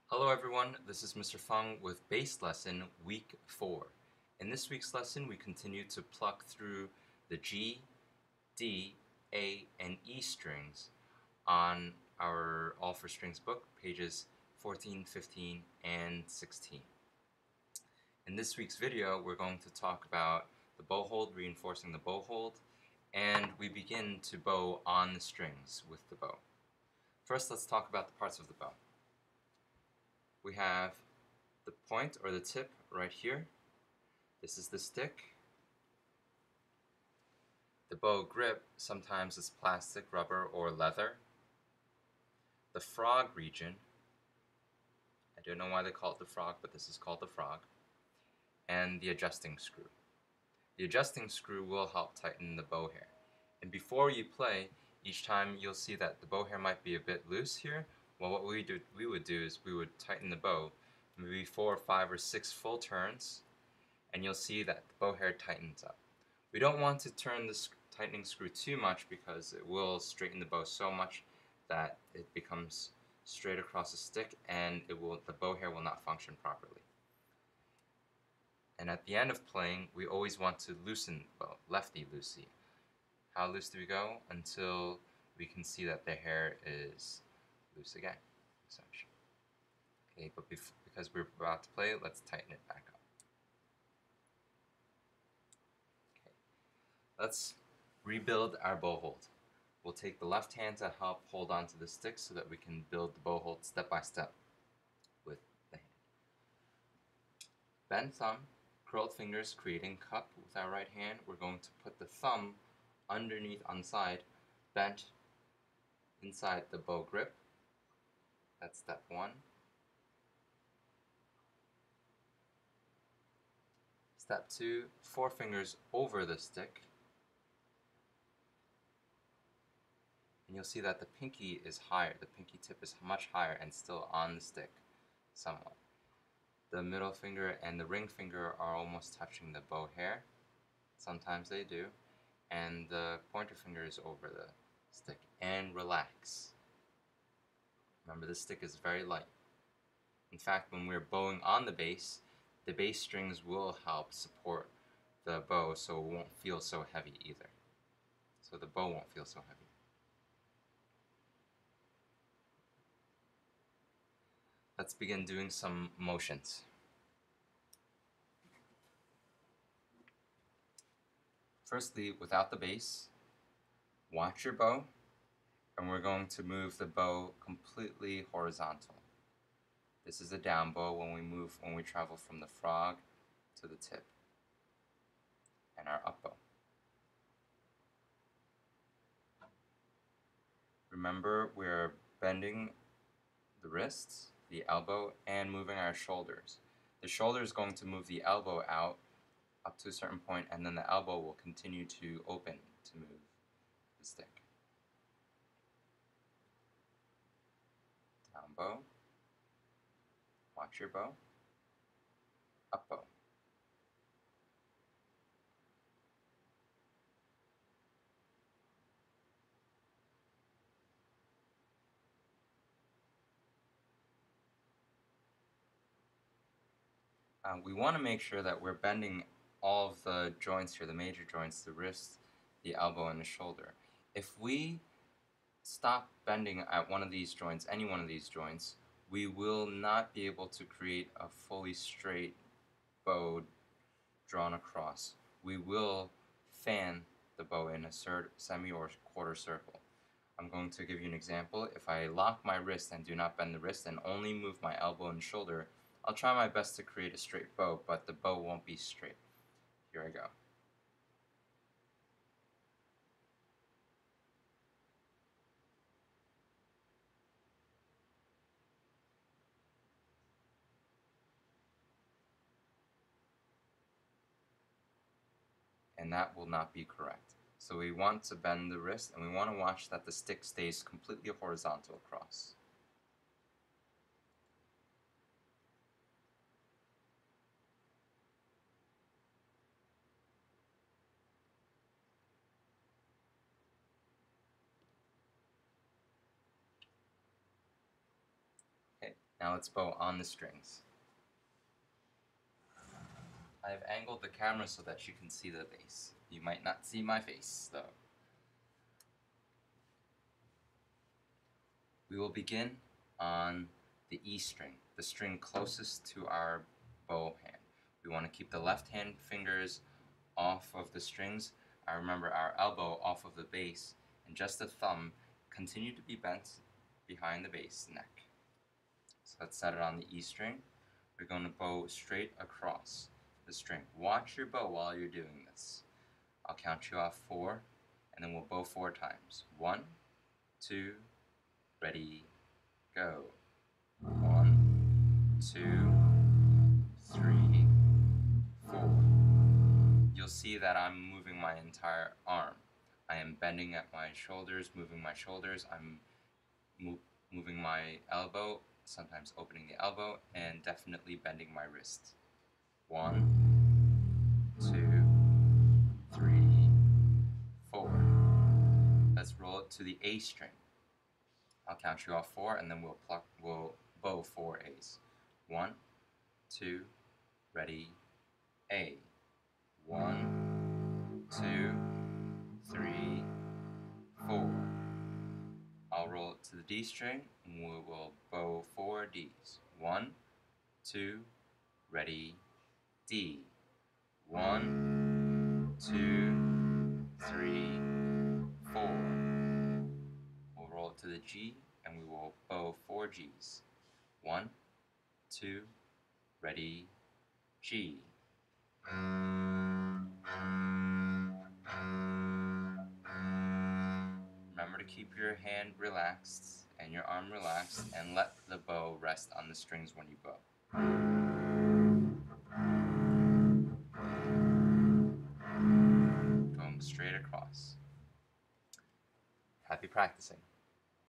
Hello everyone, this is Mr. Fung with Bass Lesson Week 4. In this week's lesson, we continue to pluck through the G, D, A, and E strings on our All for Strings book, pages 14, 15, and 16. In this week's video, we're going to talk about the bow hold, reinforcing the bow hold, and we begin to bow on the strings with the bow. First, let's talk about the parts of the bow. We have the point or the tip right here. This is the stick. The bow grip sometimes is plastic, rubber, or leather. The frog region, I don't know why they call it the frog, but this is called the frog. And the adjusting screw. The adjusting screw will help tighten the bow hair. And before you play, each time you'll see that the bow hair might be a bit loose here. Well, what we would do is we would tighten the bow maybe 4, 5, or 6 full turns, and you'll see that the bow hair tightens up. We don't want to turn the tightening screw too much because it will straighten the bow so much that it becomes straight across the stick and the bow hair will not function properly. And at the end of playing, we always want to loosen the bow, lefty-loosey. How loose do we go? Until we can see that the hair is loose again, essentially. Okay, but because we're about to play, let's tighten it back up. Okay, let's rebuild our bow hold. We'll take the left hand to help hold onto the stick so that we can build the bow hold step by step with the hand. Bend thumb, curled fingers creating cup with our right hand. We're going to put the thumb underneath on side, bent inside the bow grip. That's step 1. Step 2, 4 fingers over the stick. And you'll see that the pinky is higher. The pinky tip is much higher and still on the stick somewhat. The middle finger and the ring finger are almost touching the bow hair. Sometimes they do. And the pointer finger is over the stick. And relax. Remember, this stick is very light. In fact, when we're bowing on the bass strings will help support the bow so it won't feel so heavy either. So the bow won't feel so heavy. Let's begin doing some motions. Firstly, without the bass, watch your bow, and we're going to move the bow completely horizontal. This is a down bow when we travel from the frog to the tip, and our up bow. Remember, we're bending the wrists, the elbow, and moving our shoulders. The shoulder is going to move the elbow out up to a certain point, and then the elbow will continue to open to move the stick. Down bow, watch your bow, up bow. We want to make sure that we're bending all of the joints here, the major joints, the wrist, the elbow, and the shoulder. If we stop bending at one of these joints, any one of these joints, we will not be able to create a fully straight bow drawn across. We will fan the bow in a semi or quarter circle. I'm going to give you an example. If I lock my wrist and do not bend the wrist and only move my elbow and shoulder, I'll try my best to create a straight bow, but the bow won't be straight. Here I go. And that will not be correct. So we want to bend the wrist, and we want to watch that the stick stays completely horizontal across. Okay, Now let's bow on the strings. I've angled the camera so that you can see the bass. You might not see my face, though. We will begin on the E string, the string closest to our bow hand. We want to keep the left hand fingers off of the strings. I remember our elbow off of the bass, and just the thumb continue to be bent behind the bass neck. So let's set it on the E string. We're going to bow straight across the string. Watch your bow while you're doing this. I'll count you off 4, and then we'll bow 4 times. 1, 2, ready, go. 1, 2, 3, 4. You'll see that I'm moving my entire arm. I am bending at my shoulders, moving my shoulders. I'm moving my elbow, sometimes opening the elbow, and definitely bending my wrist. 1, 2, 3, 4. Let's roll it to the A string. I'll count you off 4, and then we'll bow 4 A's. 1, 2, ready, A. 1, 2, 3, 4. I'll roll it to the D string, and we will bow 4 D's. 1, 2, ready, D. 1, 2, 3, 4. We'll roll it to the G, and we will bow 4 G's. 1, 2, ready, G. Remember to keep your hand relaxed and your arm relaxed, and let the bow rest on the strings when you bow. Going straight across. Happy practicing.